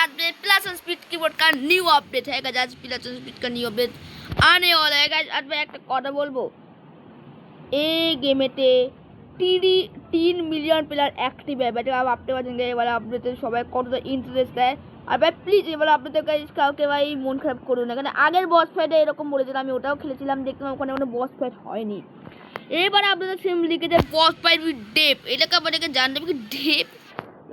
साथ में plus one speed keyboard का न्यू अपडेट है गाइस। आज प्लस वन स्पीड का न्यू अपडेट आने वाला है गाइस। आज मैं एक কথা বলবো, এই গেমেতে 3 মিলিয়ন প্লেয়ার অ্যাক্টিভ है। बेटा आप आपके पास ये वाला अपडेट সবাই কতটা ইন্টারেস্ট है। আর ভাই প্লিজ এবার আপডেটে গাইস কাউকে ভাই মন খারাপ করুন না, কারণ আগের বস ফাইটে এরকম বলেছিলাম, আমি ওটাও খেলেছিলাম, দেখলাম ওখানে কোনো বস ফাইট হয়নি। এবার আপনাদের সেম লিখেছে বস ফাইট উইথ डेप, এটাকে আপনাদেরকে জানতে হবে কি डेप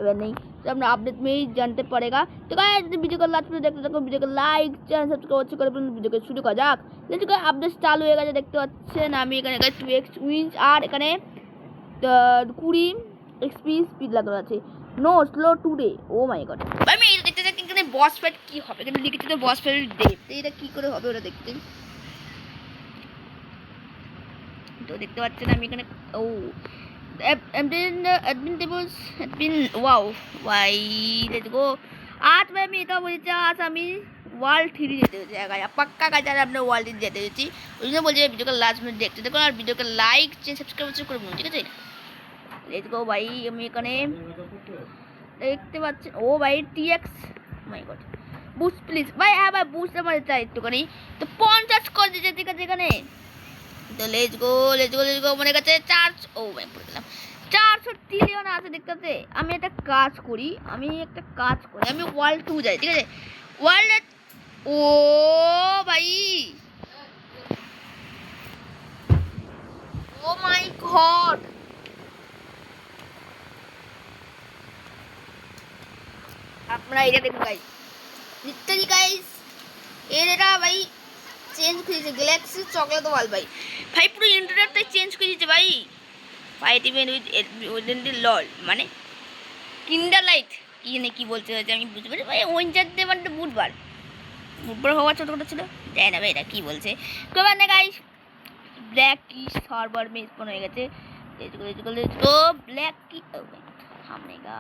এবার নেই, तो अपना अपडेट में ही जानते पड़ेगा। तो गाइस वीडियो को लास्ट में देखते থাকুন, वीडियो को लाइक चैनल सब्सक्राइब করে वीडियो को শুরু করা যাক। Let's go. আপডেট চালু হয়ে গেছে, দেখতে পাচ্ছেন আমি এখানে গাইস 2x উইন্স আর এখানে 20 এক্সপি স্পিড লাগানো আছে। No slow today. Oh my god ভাই আমি এটা দেখতে চাই এখানে বস ফাইট কি হবে, এখানে লিখেছে তো বস ফাইট डेप, তো এটা কি করে হবে ওটা দেখতে। তো দেখতে পাচ্ছেন আমি এখানে ও admin tables admin wow ভাই লেটস গো। आज मैं এটা বলছি, আজ আমি ওয়ার্ল্ড 3 যেতে জায়গায় পাক্কা কাজ আমরা ওয়ার্ল্ড 3 যেতে যাচ্ছি। ওই জন্য বলছি ভিডিওকে লাস্ট মিনিট দেখতে দেখুন আর ভিডিওকে লাইক চ্যানেল সাবস্ক্রাইব করে দিন, ঠিক আছে। লেটস গো ভাই আমি এখানে দেখতে পাচ্ছি ও ভাই tx my god boost please ভাই, হ্যাঁ ভাই বুস্ট আমার চাই একটুখানি, তো 50 করে দিতে, ঠিক আছে এখানে। তো লেটস গো মনে কাছে 4 ও ভাই পড়ে গেলাম 400 ট্রিলিয়ন আছে দেখতে আছে। আমি একটা কাজ করি, আমি ওয়ার্ল্ড 2 যাই, ঠিক আছে। ওয়ার্ল্ড ও ভাই ও মাই গড আপনারা এটা দেখুন গাইস, লিটারালি গাইস এটা ভাই চেঞ্জ করে দিয়েছে গ্যালাক্সি চকলেট ওয়াল ভাই পুরো ইন্টারনেটটাই চেঞ্জ করে দিয়েছে ভাই। ফাইট ইভেন্ট উইথ লল মানে কিন্ডার লাইট কি না কি বলতে হয়েছে আমি বুঝতে পারি ভাই। ওয়েনজারডে মানে বুধবার হওয়ার ছোটো ছোটো ছিল, যাই না ভাই এটা কী বলছে কবার না গাইস। ব্ল্যাক কি সার্ভার মে স্পন হয়ে গেছে, তো ব্ল্যাক কি সামনে গা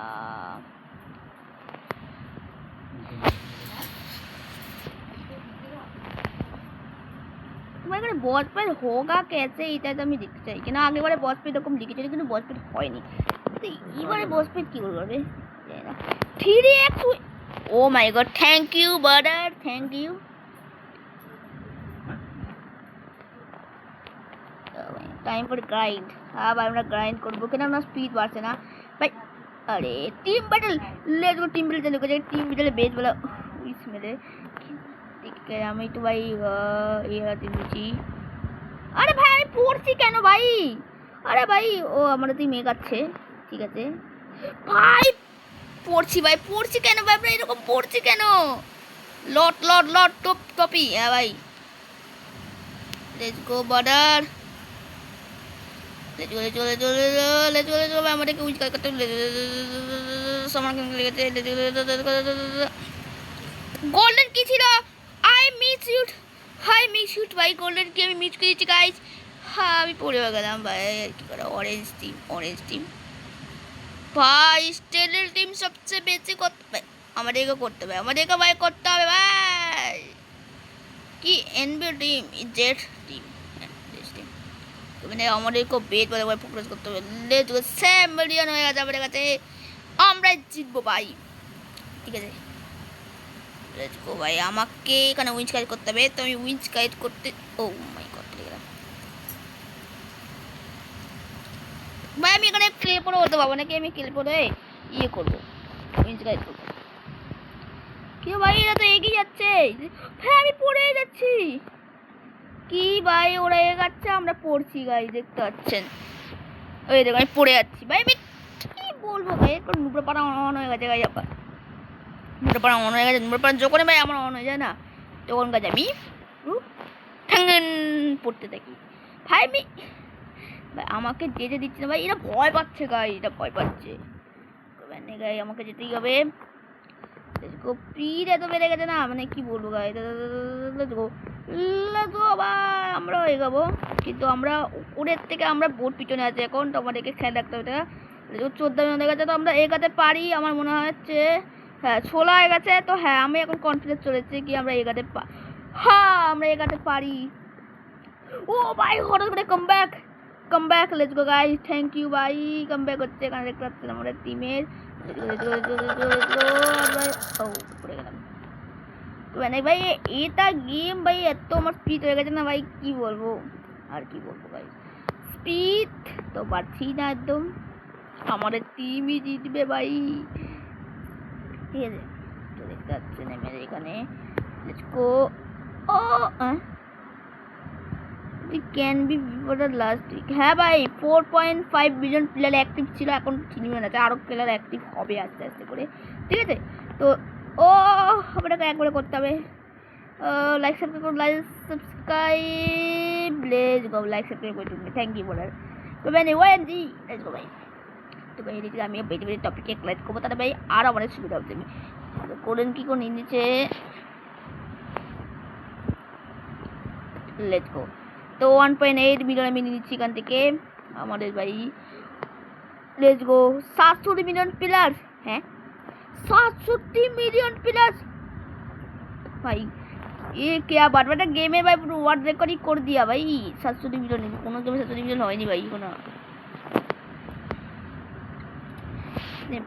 तुम्हारे बॉस पर होगा कैसे এটা তো আমি দেখতে চাই, কিনা আগেবারে বস পেট এরকম লিখেছিল কিন্তু বস পেট হয়নি, তো এইবারে বস পেট কি করবে জানি না। 3x oh my god thank you brother thank you. Time for grind, হ্যাঁ ভাই আমরা গ্রাইন্ড করবো, কেন আমরা স্পিড বাড়ছে না ভাই। আরে team battle let's go, team battle চালু করে টিম ব্যাটলে বেস বলা উইস মেরে ঠিক আছে। আমি তো ভাই ইয়া দিচ্ছি, আরে ভাই আমি পড়ছি কেন ভাই, আরে ভাই ও আমরা তুই মেঘাচ্ছে, ঠিক আছে ভাই পড়ছি কেন ভাই, আমরা এরকম পড়ছি কেন। লট টপি হ্যাঁ ভাই লেটস গো বর্ডার চলে আমাদেরকে উইচ করতে সমান লেগেছে। গোল্ডেন কি ছিল আই মিস ইউট ভাই, গোল্ডেন কি আমি মিস করেছি গাইস। হ্যাঁ আমি পড়ে গেলাম ভাই, কি করে অরেঞ্জ টিম ভাই স্টেলের টিম সবচেয়ে বেশি করতে হবে আমাদেরকে ভাই করতে হবে ভাই। কি এনবি টিম জেড টিম মানে আমাদেরকে বেট বলে ভাই ফোকাস করতে হবে। লেটস গো 7 মিলিয়ন হয়ে গেছে আমাদের কাছে, আমরা জিতবো ভাই, ঠিক আছে। লেটস গো ভাই আমাকে এখানে উইঞ্চ কাজ করতে হবে, তো আমি উইঞ্চ কাজ করতে ও মাই গড চলে গেলাম ভাই। আমি এখানে ক্লে পরে হতে পারবো নাকি, আমি ক্লে পরে ইয়ে করবো উইঞ্চ কাজ করবো কি ভাই। এরা তো এগিয়ে যাচ্ছে ভাই, আমি পড়ে যাচ্ছি কি ভাই, ওরা এগাচ্ছে আমরা পড়ছি গাই দেখতে পাচ্ছেন। ওই দেখো আমি পড়ে যাচ্ছি ভাই, আমি কি বলবো ভাই, এখন নুপুর পাড়া অন হয়ে গেছে গাই, আবার নুপুর পাড়া অন হয়ে গেছে। নুপুর পাড়া যখন ভাই আমার অন হয়ে যায় না তখন কাজ আমি ঠ্যাঙ্গেন পড়তে থাকি ভাই। আমি ভাই আমাকে যেতে দিচ্ছে না ভাই, এরা ভয় পাচ্ছে গাই, গাই আমাকে যেতেই হবে। স্পিড এত বেড়ে গেছে না মানে কি বলবো গাই। ভাই আমরা এগাবো কিন্তু আমরা উপরের থেকে আমরা বোট পিছনে আছি এখন, তো আমাদেরকে খেয়াল রাখতে হবে। 14 মিনিট হয়ে গেছে, তো আমরা এগাতে পারি আমার মনে হচ্ছে, হ্যাঁ 16 হয়ে গেছে, তো হ্যাঁ আমি এখন কনফিডেন্স চলেছে কি আমরা এগাতে পারি। ও ভাই হঠাৎ করে come back come back, let's go guys, thank you ভাই। কাম ব্যাক হচ্ছে, এখানে দেখতে পাচ্ছেন আমাদের টিমের। পড়ে গেলাম মানে ভাই, এটা গেম ভাই এত আমার স্পিড হয়ে গেছে না ভাই, কি বলবো আর কি বলবো ভাই, স্পিড তো পাচ্ছি না একদম, আমাদের টিমই জিতবে ভাই। ঠিক আছে, তো দেখতে পাচ্ছেন আমার এখানে let's go. Oh can be before the last week. হ্যাঁ ভাই, 4.5 বিলিয়ন প্লেয়ার অ্যাক্টিভ ছিল, এখন 3 মিলিয়ন আছে, আরও প্লেয়ার অ্যাক্টিভ হবে আস্তে আস্তে করে। ঠিক আছে, তো ও আমাদেরকে একবারে করতে হবে। লাইক সাবস্ক্রাইব করুন, like subscribe, let's go, like subscribe করে দিন, থ্যাংক ইউ বলার। তো ভাই ওয়েনজি, লেটস গো ভাই। তো ভাই এদিকে আমি বেটে বেটে টপিকে ক্লাইট করবো, তাহলে ভাই আর আমাদের সুবিধা হচ্ছে। আমি করেন কি করে নিয়ে নিচ্ছে, লেটস গো। তো 1.8 মিলিয়ন আমি নিয়ে নিচ্ছি এখান থেকে আমাদের ভাই, লেটস গো। 700 মিলিয়ন প্লাস, হ্যাঁ 700 মিলিয়ন প্লাস भाई, ये क्या बात बेटा, गेम में भाई वर्ल्ड रिकॉर्ड ही कर दिया भाई। 700 मिलियन কোনো গেমে 700 মিলিয়ন হয়নি ভাই কোনো,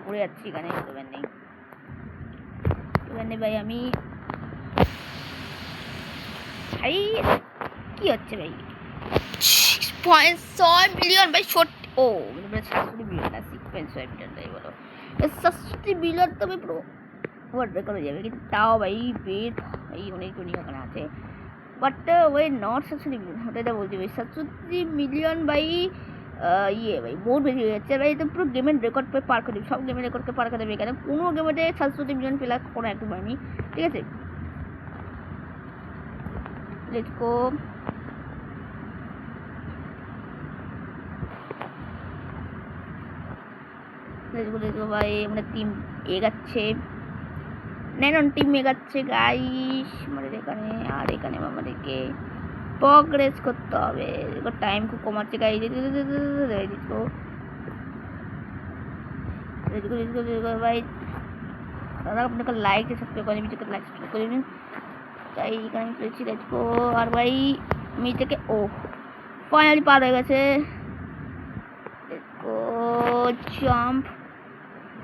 পড়ে যাচ্ছি এখানে নেই এখানে ভাই। আমি ভাই কি হচ্ছে ভাই, 6.6 মিলিয়ন ভাই, শর্ট ও মানে 700 মিলিয়ন না, 6.6 মিলিয়ন তাই বলো। 700 মিলিয়ন তো ভাই পুরো ওয়ার্ল্ড রেকর্ড হয়ে যাবে, কিন্তু তাও ভাই বেট ভাই অনেক জনই ওখানে আছে, বাট ওই নট 700 মিলিয়ন, ওটা বলছি ভাই 700 মিলিয়ন ভাই। ইয়ে ভাই বহুত বেশি হয়ে যাচ্ছে ভাই, তো পুরো গেমের রেকর্ড পে পার করে দেবে, সব গেমের রেকর্ডকে পার করে দেবে, এখানে কোনো গেমেতে 700 মিলিয়ন প্লাস কোনো একটু হয়নি। ঠিক আছে, লেটস গো। লেটস গো ভাই, আমরা টিম এগাচ্ছে, নেন টিম এগাচ্ছে গাইস আমাদের এখানে, আর এখানে আমাদেরকে প্রগ্রেস করতে হবে, টাইম খুব কমাচ্ছে গাইস। ভাই দাদা আপনাকে লাইক সাবস্ক্রাইব করে ভিডিওকে লাইক সাবস্ক্রাইব করে দিন, তাই এখানে আমি পেয়েছি। Let's go. আর ভাই মি থেকে ও ফাইনালি পার হয়ে গেছে, লেটস গো জাম্প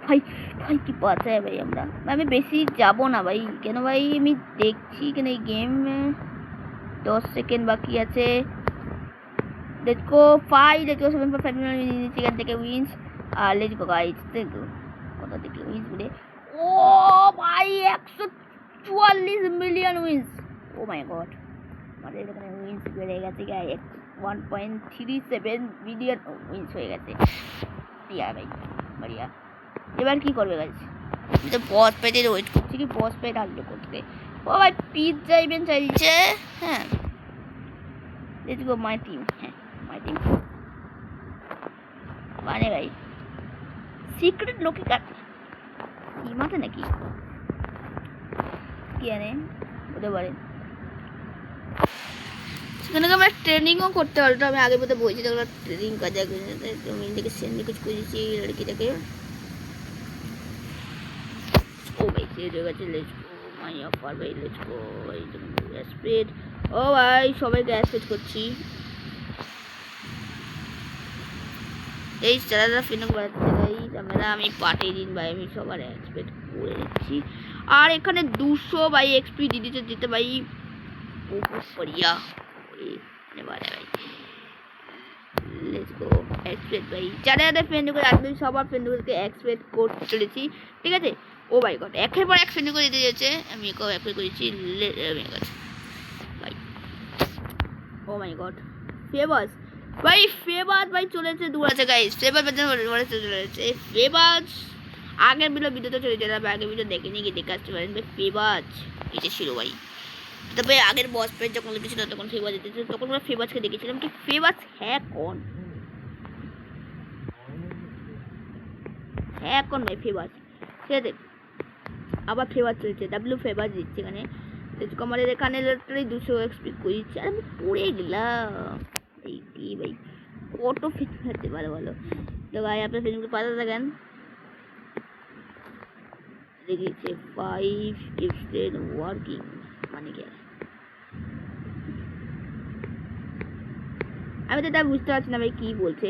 ভাই। ভাই কি পাচ্ছে ভাই, আমরা আমি বেশি যাবো না ভাই, কেন ভাই আমি দেখছি কেন এই গেম 10 সেকেন্ড বাকি আছে। Let's go 5, let's go 7.5 million নিয়েছি এখান থেকে উইন্স। আর লেটস গো গাইস, দেখো কোথা থেকে উইন্স বলে, ও ভাই 144 million wins, oh my god, আমাদের এখানে উইন্স বেড়ে গেছে গাইস, 1.37 মিলিয়ন উইন্স হয়ে গেছে। ইয়া ভাই বড়িয়া, এবার কি করবে গাইস, আমি তো বস পেটে ওয়েট করছি কি বস পেট আসবে করতে। ও ভাই পিৎজা ইভেন্ট চাইছে, হ্যাঁ লেটস গো মাই টিম, হ্যাঁ মাই টিম মানে ভাই সিক্রেট লোকে কাট টিম আছে নাকি কি জানে, হতে পারে সেখানে আমরা ট্রেনিংও করতে পারতো। আমি আগে বোধহয় বলছি তো ট্রেনিং কাজে তুমি থেকে সেন্ড কুछ করেছি লড়কিটাকে। ও ভাই সেট হয়ে গেছে, লেটস গো মাই অফার ভাই, লেটস গো ভাই স্পিড। ও ভাই সবাইকে অ্যাসপেক্ট করছি, এই চারাটা ফিনক বাড়াতে ভাই আমরা, আমি পাঠিয়ে দিন ভাই, আমি সবার এক্সপেক্ট করে দিচ্ছি। আর এখানে 200 ভাই এক্সপি দিতে দিতে ভাই বহুত बढ़िया ভাই। লেটস গো এক্সপেক্ট ভাই, যারা যাদের ফ্রেন্ডগুলো আসবে সবার ফ্রেন্ডগুলোকে এক্সপেক্ট করতে চলেছি। ঠিক আছে, ও ভাই গড একের পর এক ফ্রেন্ড করে দিতে যাচ্ছে, আমি একেও অ্যাপ্লাই করেছি ভাই। ও মাই গড ফেভাস ভাই, ফেভাস ভাই চলেছে দূর আছে গাইস, ফেভাস চলেছে ফেভাস। আগের ভিডিওতে চলে যেতে হবে, আগের ভিডিও দেখে নিয়ে গিয়ে দেখে আসতে পারেন ভাই। ফেভাস এটা ছিল ভাই, তবে আগের বস পেজ যখন লিখেছিল তখন ফেভাস দিতেছিল, তখন আমরা ফেভাসকে দেখেছিলাম কি ফেভাস হ্যাঁ কোন ভাই ফেভাস। ঠিক আছে, আবার ফেভাস চলছে, ডাব্লিউ ফেভাস দিচ্ছে এখানে। আমাদের এখানে লিটারালি 200 এক্সপি করেছে, আর আমি পড়ে গেলাম এই কি ভাই, কত ফিট হতে পারে বলো তো ভাই। আপনার ফেসবুকে পাতা থাকেন দেখিয়েছে 5 gifted ওয়ার্কিং মানে কি আমি তো এটা বুঝতে পারছি না ভাই কি বলছে।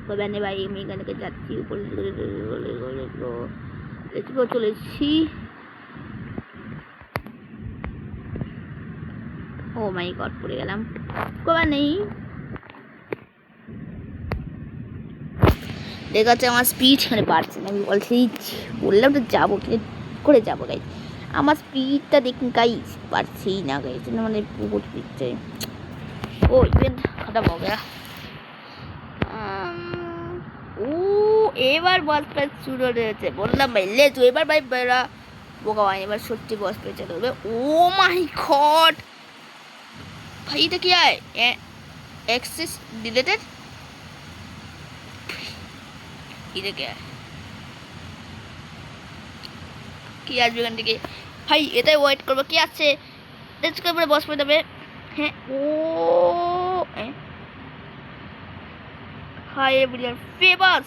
তবে নে ভাই আমি এখান থেকে যাচ্ছি উপরে চলে এসেছি। ও মাই গড পড়ে গেলাম, কবার নেই দেখাচ্ছে আমার স্পিড মানে বাড়ছে না। আমি বলছি বললাম তো যাবো করে যাবো গাইজ, আমার স্পিডটা দেখুন গাইজ পারছেই না গাইজ, মানে বহুত স্পিড চাই। ও ইভেন্ট খতম হয়ে গেল। ও এবার বস ফাইট শুরু হয়েছে, বললাম ভাই লেটস এবার ভাই বেরা বোকা হয়, এবার সত্যি বস ফাইট চালু হবে। ও মাই গড ভাই এটা কি হয়, অ্যাক্সেস ডিলেটেড, এটা কি হয়, কি আসবে এখান থেকে ভাই, এটাই ওয়েট করবো কি আছে, লেটস করে বস ফাইট হবে। হ্যাঁ ও হাই এভরিওয়ান ফেভাস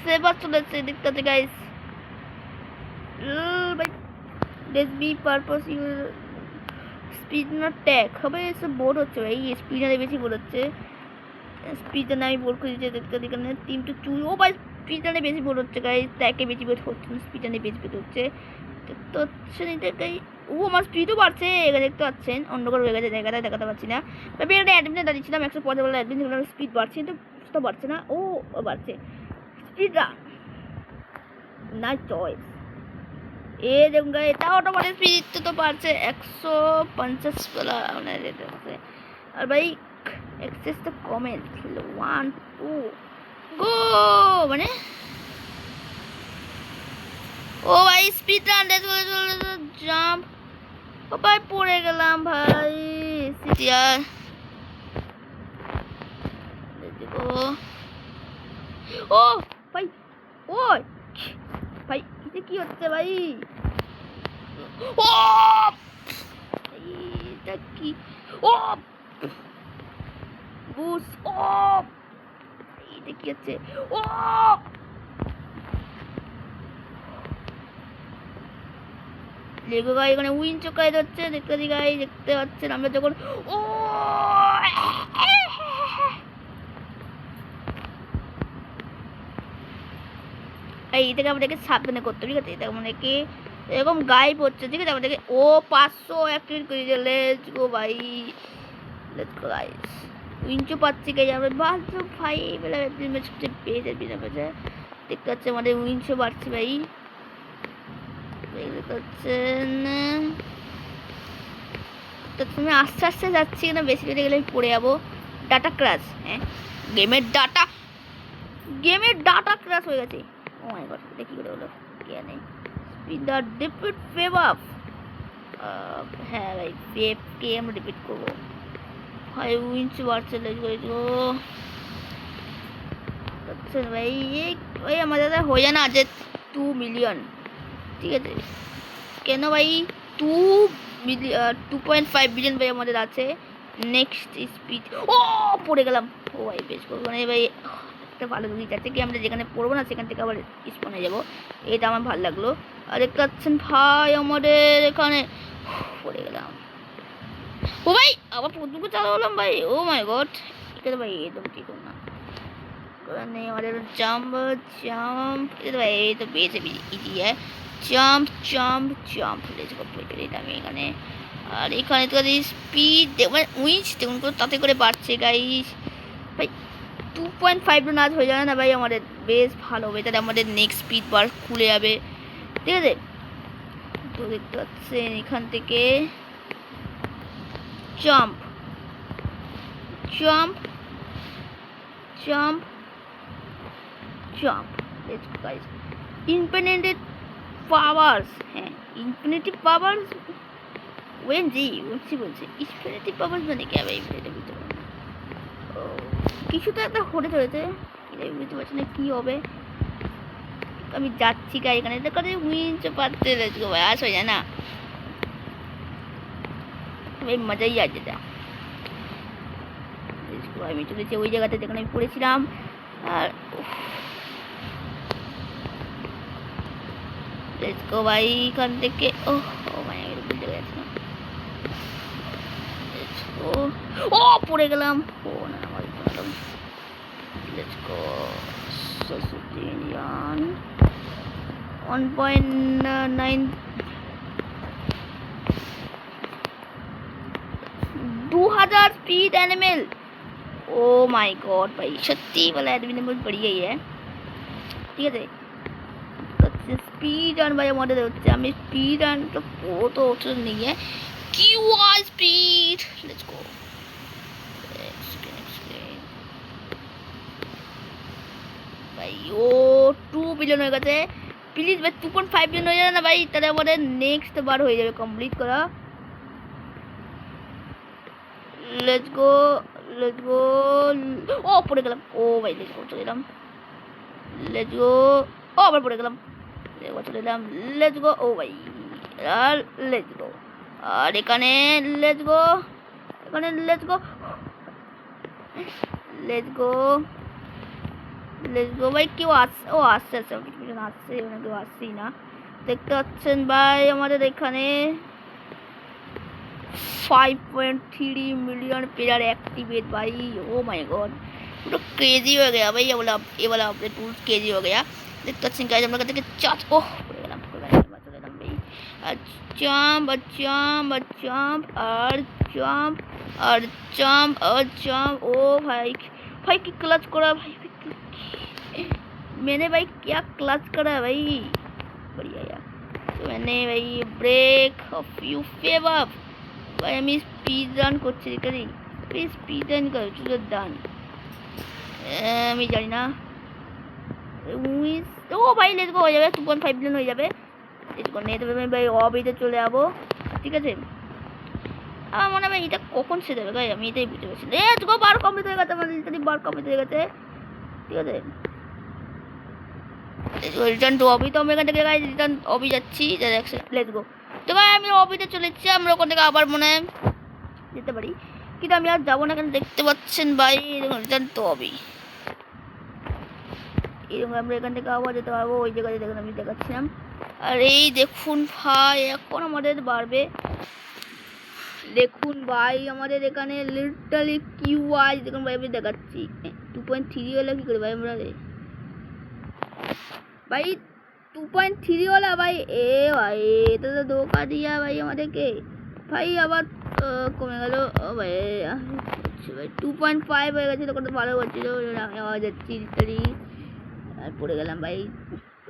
ফেভাস চলেছে দেখতে পাচ্ছি গাইস। ভাই let's be purpose your speed না ট্যাগ হবে, এসব বোর্ড হচ্ছে ভাই, স্পিডারে বেশি বোর্ড হচ্ছে। স্পিডারে আমি বোর্ড করে দিচ্ছি দেখতে পাচ্ছি এখানে 3 to 2। ও ভাই স্পিডারে বেশি বোর্ড হচ্ছে গাইস, ট্যাগে বেশি বোর্ড হচ্ছে না, স্পিডারে বেশি বোর্ড হচ্ছে দেখতে পাচ্ছেন এটা গাই। ও আমার স্পিডও বাড়ছে এখানে দেখতে পাচ্ছেন, অন্য করে হয়ে গেছে জায়গাটা দেখাতে পাচ্ছি না। তবে একটা অ্যাডমিনে দাঁড়িয়েছিলাম 150 অ্যাডমিন, স্পিড বাড়ছে কিন্তু তো বাড়ছে না, ও বাড়ছে স্পিড রান নাইস চয়েস। এ দেখুন গাইস এটা অটোমেটিক স্পিড তো বাড়ছে 150 वाला মানে রেট আছে। আর ভাই এক্সেস তো কমে ছিল 1 2 গো মানে ও ভাই স্পিড রান জাম্প, ও ভাই পড়ে গেলাম ভাই সিটিআর দেখো। ও ভাই ওই ভাই এটা কি হচ্ছে ভাই, ও এটা কি, ও বুস, ও এটা কি হচ্ছে, ও লেগো গাই এখানে উইন চোকাই যাচ্ছে দেখতে পাচ্ছি গাই, দেখতে পাচ্ছেন আমরা যখন ও এই এটাকে আমাদেরকে সাবধানে করতে হবে ঠিক আছে, এটা আমাদেরকে এরকম গাইব হচ্ছে ঠিক আছে, আমাদেরকে ও 500 অ্যাক্টিভ করে দিলে লেটস গো ভাই, লেটস গো গাইস উইনচো পাচ্ছি গাইস আমরা বাসো ভাই বেলা ম্যাচ করতে পেয়েছে বিনা পেয়েছে দেখতে পাচ্ছি আমাদের উইনচো বাড়ছে ভাই দেখতে পাচ্ছেন। তো তুমি আস্তে আস্তে যাচ্ছি না, বেশি বেশি গেলে আমি পড়ে যাবো। ডাটা ক্র্যাশ, হ্যাঁ গেমের ডাটা ক্র্যাশ হয়ে গেছে। ও মাই গড এটা কি করে হলো কে জানে। Speed the defeat fave up, হ্যাঁ ভাই ফেভ কে আমরা রিপিট করবো ভাই, উইন্স বাড়ছে লেগো আচ্ছা ভাই ভাই আমাদের হয়ে যায় না আজ 2 মিলিয়ন ঠিক আছে, কেন ভাই 2.5 বিলিয়ন ভাই আমাদের আছে। নেক্সট স্পিড ও পড়ে গেলাম, ও ভাই বেশ মানে ভাই একটা ভালো জিনিস আছে কি আমরা যেখানে পড়বো না সেখান থেকে আবার স্পনে যাবো, এটা আমার ভালো লাগলো। আর দেখতে পাচ্ছেন ভাই আমাদের এখানে পড়ে গেলাম, ও ভাই আবার প্রথমে চালু হলাম ভাই, ও মাই গড এখানে ভাই একদম ঠিক না আমাদের জাম্প জাম্প ভাই এই তো পেয়েছে ইজি জাম্প জাম্প জাম্প এটা আমি এখানে। আর এখানে তো স্পিড দেখবেন উইচ দেখুন তাতে করে বাড়ছে গাইস ভাই 2.5 নাচ হয়ে যাবে না ভাই আমাদের বেশ ভালো হবে, তাহলে আমাদের নেক্সট স্পিড বার খুলে যাবে ঠিক আছে। তো দেখতে পাচ্ছেন এখান থেকে jump jump jump jump let's go guys infinite powers, হ্যাঁ ইনফিনিটিভ পাওয়ার্স ওএনজি বলছে ইনফিনিটিভ পাওয়ার্স মানে কি ভাই এটা বুঝতে পারছি না, কিছু তো একটা হতে চলেছে এটা বুঝতে পারছি না কি হবে। আমি যাচ্ছি গাই এখানে এটা করে উইঞ্চ পাচ্ছে লেটস গো ভাই আস হয়ে যায় না ভাই মজাই আছে এটা। আমি চলেছি ওই জায়গাতে যেখানে আমি পড়েছিলাম। আর লেটস গো ভাই এখান থেকে ও ভাই আমি ভুলে গেছিলাম, লেটস ও ও পড়ে গেলাম। ও না আমার লেটস গো সাসুটিনিয়ান 1.9 2000 speed animal. Oh my god भाई सच्ची वाला एनिमल बढ़िया ही है। ঠিক আছে स्पीड रन भाई हमारे হচ্ছে আমি स्पीड रन तो वो तो ऑप्शन नहीं है QI स्पीड लेट्स गो ভাই ও 2 বিলিয়ন হয়ে গেছে প্লিজ ভাই 2.5 বিলিয়ন হয়ে যাবে না ভাই তাহলে আমাদের নেক্সট বার হয়ে যাবে কমপ্লিট করা। लेट्स गो ও পড়ে গেলাম। ও ভাই লেটস গো চলে এলাম। लेट्स गो ও আবার পড়ে গেলাম। চলে এলাম। लेट्स गो ও ভাই আর लेट्स गो আর এখানে लेट्स गो এখানে लेट्स गो ভাই কেউ আসছে ও আসছে আসছে কেউ আসছেই না দেখতে পাচ্ছেন ভাই আমাদের এখানে 5.3 मिलियन प्लेयर एक्टिवेट भाई। ओ माय गॉड पूरा क्रेजी हो गया भाई ये वाला अपडेट टूल क्रेजी हो गया। देखते हैं गाइस हम लोग कहते हैं चाच ओह पड़ गया भाई जंप ओ भाई भाई की क्लच करा भाई मैंने भाई क्या क्लच करा भाई बढ़िया यार। तो मैंने भाई ब्रेक ऑफ यू फेवर भाई আমি স্পিড রান করছি এখানে প্লিজ স্পিড রান করো চুলো ডান আমি জানি না ও ভাই লেটস গো হয়ে যাবে 2.5 বিলিয়ন হয়ে যাবে। লেটস গো নেট ভাই অবিতে চলে যাবো ঠিক আছে। আমার মনে হয় এটা কখন শেষ হবে ভাই আমি এটাই বুঝতে পারছি। লেটস গো বার কমপ্লিট হয়ে গেছে আমাদের ইত্যাদি বার কমপ্লিট হয়ে গেছে ঠিক আছে। রিটার্ন টু অবি তো আমি এখান থেকে রিটার্ন অবি যাচ্ছি লেটস গো। তো ভাই আমি অবিতে চলে এসেছি আমরা ওখান থেকে আবার মনে হয় যেতে পারি কিন্তু আমি আর যাবো না কেন দেখতে পাচ্ছেন ভাই রিটার্ন টু অবি এরকম আমরা এখান থেকে আবার যেতে পারবো ওই জায়গায় দেখুন আমি দেখাচ্ছিলাম। আর এই দেখুন ভাই এখন আমাদের বাড়বে দেখুন ভাই আমাদের এখানে লিটারালি কিউআই দেখুন ভাই আমি দেখাচ্ছি 2.3 হলে কি করে ভাই আমরা भाई 2.3 वाला भाई ए भाई तो धोखा दिया भाई हमारे के भाई আবার কমে গেল ভাই ভাই 2.5 হয়ে গেছে তখন তো ভালো হচ্ছিল আমি আওয়াজ যাচ্ছি ইত্যাদি আর পড়ে গেলাম ভাই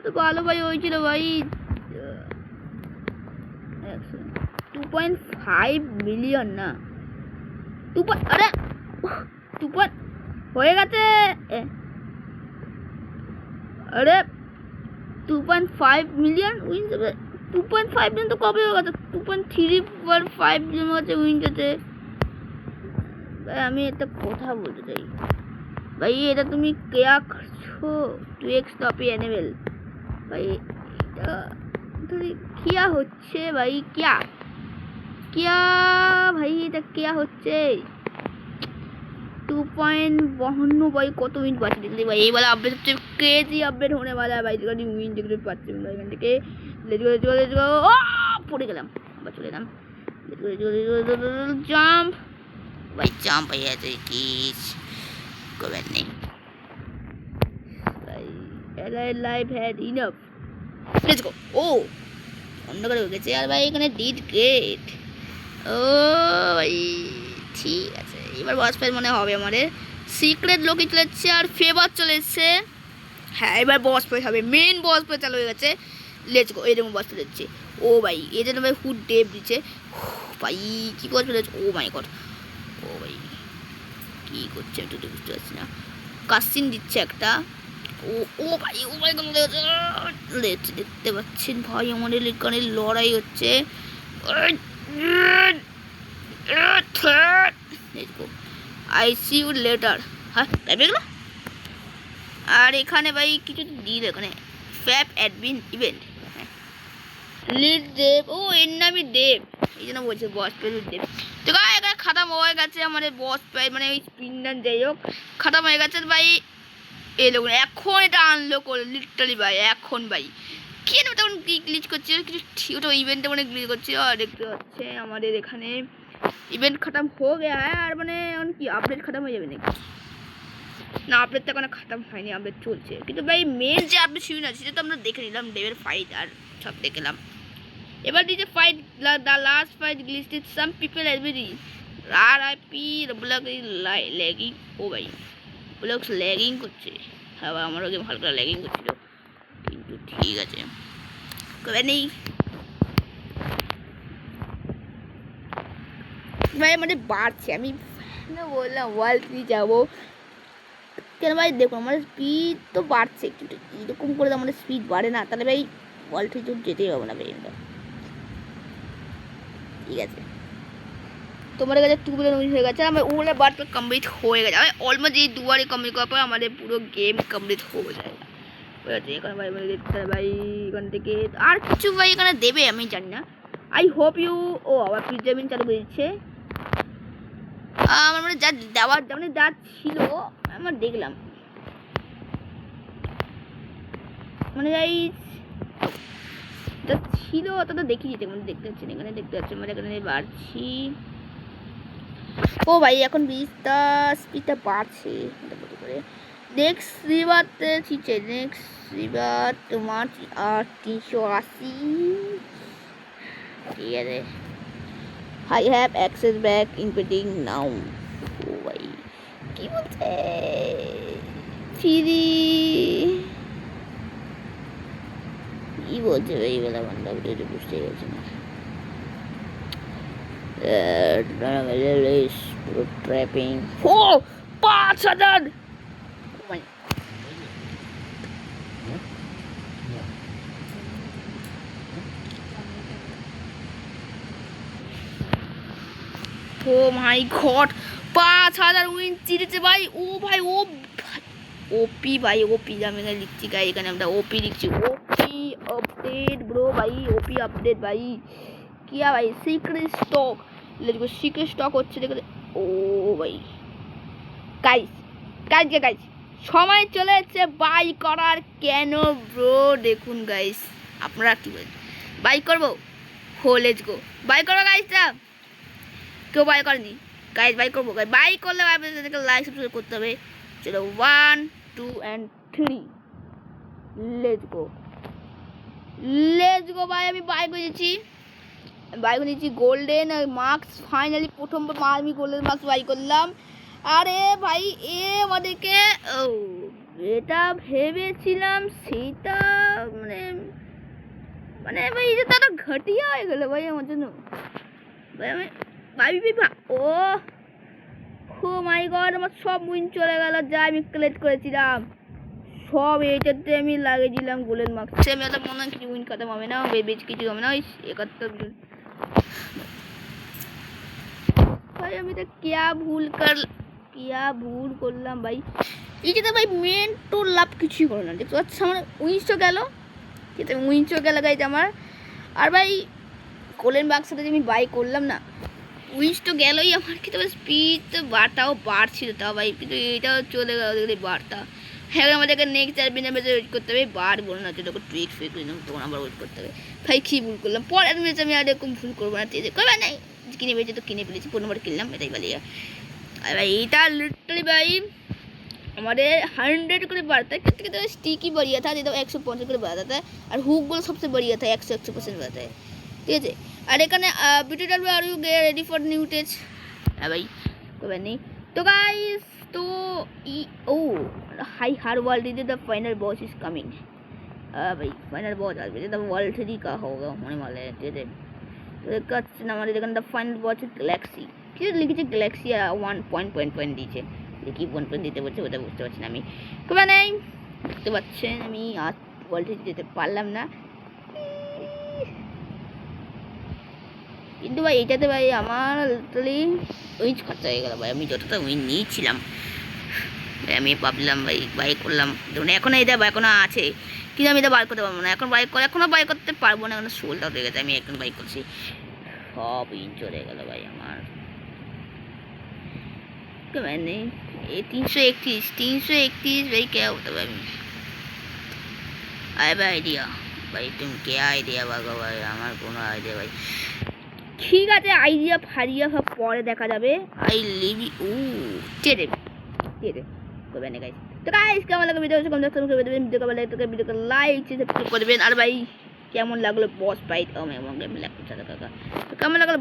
তো ভালো ভাই হয়েছিল ভাই 2.5 মিলিয়ন না 2 আরে 2 হয়ে গেছে আরে 2.5 মিলিয়ন উইন্স 2.5 মিলিয়ন তো কবে হয়ে গেছে 2.3 মিলিয়ন হচ্ছে উইন্সেতে ভাই আমি একটা কথা বলতে চাই ভাই এটা তুমি কেয়া করছো 2x টপি এনিমেল ভাই এটা তুমি কিয়া হচ্ছে ভাই কিয়া ভাই এটা কিয়া হচ্ছে 2.52 भाई কত মিনিট বাকি দেখলি ভাই এই वाला अपडेट सबसे क्रेजी अपडेट होने वाला है भाई যদি উইন দেখতে পাচ্ছেন ভাই এখান থেকে লেটস গো ও পড়ে গেলাম আবার চলে এলাম জাম্প ভাই জাম্প ভাই আছে কি করবেন নেই ভাই এলাই live had enough let's go ও অন্ধকার হয়ে গেছে আর ভাই এখানে ডিড গ্রেট ও ভাই ঠিক আছে এবার বস ফাইট মনে হবে আমাদের সিক্রেট লোকে চলে যাচ্ছে আর ফেভার চলে এসছে হ্যাঁ এবার বস ফাইট হবে মেন বস ফাইট চালু হয়ে গেছে লেটস গো এরকম বস ফাইট হচ্ছে ও ভাই এই জন্য ভাই হুড ডেভ দিচ্ছে ভাই কী বস ফাইট ও মাই গড ও ভাই কী করছে আমি তো বুঝতে পারছি না কাসিন দিচ্ছে একটা ও ও ভাই ও ভাই দেখতে পাচ্ছেন ভাই আমাদের এখানে লড়াই হচ্ছে I see you later হ্যাঁ তাই গেল আর এখানে ভাই কিছু দিল এখানে ফ্যাপ অ্যাডমিন ইভেন্ট লিড দেব ও এর নামই দেব এই জন্য বলছে বস পেজ দেব তো গাই এখানে খাতাম হয়ে গেছে আমাদের বস পেজ মানে ওই স্পিনার যাই হোক খাতাম হয়ে গেছে ভাই এই লোক এখন এটা আনলো করে লিটারালি ভাই এখন ভাই কি না তখন কি গ্লিচ করছিল কিছু ওটা ইভেন্টে মানে গ্লিচ করছিল আর দেখতে পাচ্ছে আমাদের এখানে इवेंट खत्म हो गया है और मैंने उनकी अपडेट खत्म हो जाए नाকি না আপডেট তো এখনো খতম হয়নি আপডেট চলছে কিন্তু ভাই মেন যে আপডেট ছিল না সেটা তো আমরা দেখে নিলাম ডেভের ফাইট আর সব দেখলাম এবার দিছে fight the last fight listed some people every RIP block lagging ও ভাই ব্লকস ল্যাগিং করছে হ্যাঁ ভাই আমারও গেম হালকা ল্যাগিং করছিল কিন্তু ঠিক আছে কবে নেই ভাই আমাদের বাড়ছে আমি না বললাম ওয়ার্ল্ড 3 যাবো কেন ভাই দেখো আমার স্পিড তো বাড়ছে কিন্তু এরকম করে আমাদের স্পিড বাড়ে না তাহলে ভাই ওয়ার্ল্ড 3 তো যেতেই হবে না ভাই ঠিক আছে তোমার কাছে 2 মিলিয়ন হয়ে গেছে আমার ওগুলো বার্তা কমপ্লিট হয়ে গেছে আমি অলমোস্ট এই দুবারই কমপ্লিট করার পর আমাদের পুরো গেম কমপ্লিট হয়ে যায় এখন ভাই বলে দেখতে ভাই এখান থেকে আর কিছু ভাই এখানে দেবে আমি জানি না আই হোপ ইউ ও আবার প্রিজার্ভিং চালু করে দিচ্ছে আমার মানে যা দেওয়ার মানে যা ছিল আমার দেখলাম মানে যাই যা ছিল অত তো দেখি যেতে মানে দেখতে পাচ্ছি এখানে দেখতে পাচ্ছি মানে এখানে বাড়ছি ও ভাই এখন স্পিডটা বাড়ছে করে নেক্সট রিবারতে ঠিক আছে নেক্সট রিবার তোমার আর 380 ঠিক আছে I have access back including now ও ভাই কি বলছে ফিরি কি বলছে ভাই বলা বান্দা ভিডিওতে বুঝতে পারছি না trapping O 5000 O my god 5000 win জিতেছে ভাই ও ভাই ও ওপি ভাই ওপি আমি এখানে লিখছি গাই এখানে আমরা ওপি লিখছি ওপি আপডেট ব্রো ভাই ওপি আপডেট ভাই কিয়া ভাই secret stock let's go secret stock হচ্ছে দেখো ও ভাই গাইস গাইস সময় চলে যাচ্ছে বাই করার কেন ব্রো দেখুন গাইস আপনারা কি বলেন বাই করবো হো লেটস গো বাই করো গাইসরা কেউ বাই করেনি গাইস বাই করবো গাইস বাই করলে আপনাদেরকে লাইক সাবস্ক্রাইব করতে হবে চলো 1 2 and 3 লেটস গো ভাই আমি বাই করেছি গোল্ডেন মার্কস ফাইনালি প্রথমবার আমি গোল্ডেন মার্কস বাই করলাম আরে ভাই এ আমাদেরকে এটা ভেবেছিলাম সেটা মানে ভাই এটা তো ঘটিয়া হয়ে গেল ভাই আমার জন্য ভাই আমি ও মাই গড আমার সব উইন চলে গেল যা আমি কালেক্ট করেছিলাম সব এইটাতে আমি লাগিয়েছিলাম গোল্ডেন মার্কস আমি তো মনে হয় কিছু উইন খতম হবে না বেশ কিছু হবে না ওই 71 ভাই আমি তো क्या ভুল করলাম ভাই এইটা ভাই মেন তো লাভ কিছুই করো না দেখো আচ্ছা আমার উইন্সও গেল যেটা উইন্সও গেল গাইজ আমার আর ভাই গোল্ডেন মার্কসটা যে আমি বাই করলাম না উইন্স তো গেলই আমার কিন্তু স্পিড তো বারটাও বাড়ছিল তাও ভাই কিন্তু এটাও চলে গেল দেখলে বারটা হ্যাঁ আমাদেরকে নেক্সট 4 মিনিটের মধ্যে ওয়েট করতে হবে বার বলো না যখন টুইট ফেক তখন আবার ওয়েট করতে হবে ভাই কী ভুল করলাম পরের ম্যাচে আমি আর এরকম ভুল করবো না ঠিক আছে করবে নাই কিনে পেয়েছি তো কিনে ফেলেছি 15 বার কিনলাম এটাই বালিয়া আর ভাই এটা লিটারালি ভাই আমাদের 100 করে बढ़ता है कितने स्टिकी बढ़िया था तो 150 করে बढ़ता है और हुक गोल सबसे बढ़िया था 100% बढ़ता है ঠিক আছে আর এখানে বিটুটাল are you ready for new tech হ্যাঁ ভাই কবে নেই তো গাইস তো ও hi her world is the final boss is coming भाई फाइनल बॉस आ गया द वर्ल्ड 3 का होगा होने वाला है ठीक है तो कट हमारे देखो द फाइनल बॉस गैलेक्सी কি লিখেছে গ্যালাক্সি 1 দিয়েছে দেখি 1 দিতে বলছে ওটা বুঝতে পারছি না আমি কবে নেই বুঝতে পারছেন আমি আজ ওয়ার্ল্ড যেতে পারলাম না কিন্তু ভাই এটাতে ভাই আমার লিটারালি উইন খরচা হয়ে গেল ভাই আমি যতটা উইন নিয়েছিলাম আমি ভাবলাম ভাই বাই করলাম ধরুন এখন এটা এখনো আছে কিন্তু আমি এটা বাই করতে পারবো না এখন এখনো বাই করতে পারবো না এখন সোল্ড আউট হয়ে গেছে আমি এখন বাই করছি সব উইন চলে গেল ভাই আমার मैंने ये 331 भाई क्या होता भाई आए भाई आइडिया भाई तुम क्या आइडिया भागो भाई हमारे को आइडिया भाई ঠিক আছে, আইডিয়া ফারিয়া সব পরে দেখা যাবে। আই লিভ ইউ টেরে টেরে করবেন না গাইস। তো গাইস কেমন লাগলো ভিডিও কমেন্ট সেকশনে করে দেবেন, ভিডিও কেমন লাগলো ভিডিওকে লাইক সাবস্ক্রাইব করে দেবেন। আর ভাই কেমন লাগলো বস ফাইট ও মেমন গেম লাগলো কাকা। তো কেমন লাগলো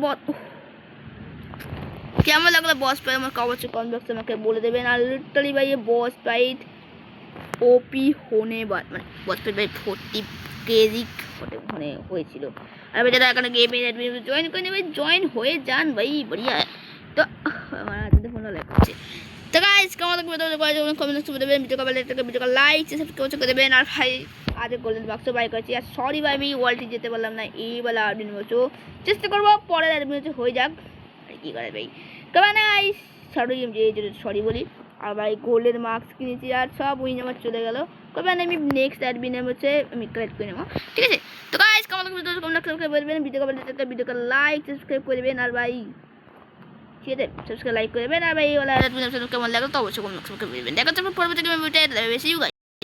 কেমন লাগলো বস ফাইট আমাকে অবশ্যই কমেন্ট বক্সে আমাকে বলে দেবেন। আর লিটারালি ভাই ये বস ফাইট ওপি होने মানে বস ফাইট ভাই 40 কেজি মানে হয়েছিল। আর ভাই যারা এখানে গেম এডমিন জয়েন করে নেবে, জয়েন হয়ে যান ভাই, বড়িয়া। তো আমার হাতে ফোন লাগছে। তো গাইস কেমন লাগবে কমেন্ট করে দেবেন, ভিডিও লাইক সাবস্ক্রাইব করে দেবেন। আর ভাই আজ গোল্ডেন বাক্স বাই করেছি। আর সরি ভাই আমি ওয়ার্ল্ডে যেতে পারলাম না, এই বেলা অ্যাডমিন বলছো, চেষ্টা করবো পরের অ্যাডমিন হয়ে যাক। আর কি করে ভাই কেমন গাইস সরি বলি। আর ভাই গোল্ডের মার্কস কিনেছি আর সব উইন আমার চলে গেল। কবে না আমি নেক্সট অ্যাডমিনে হচ্ছে আমি কালেক্ট করে নেবো, ঠিক আছে। তো গাইস কেমন লাগবে কমেন্ট বলবেন, ভিডিওকে লাইক সাবস্ক্রাইব করে দেবেন। আর ভাই ঠিক আছে সাবস্ক্রাইব লাইক করে দেবেন। আর ভাই ওলা কেমন লাগলো তো অবশ্যই কমেন্ট করে বলবেন। দেখা হচ্ছে পরবর্তী ভিডিওতে, বেশি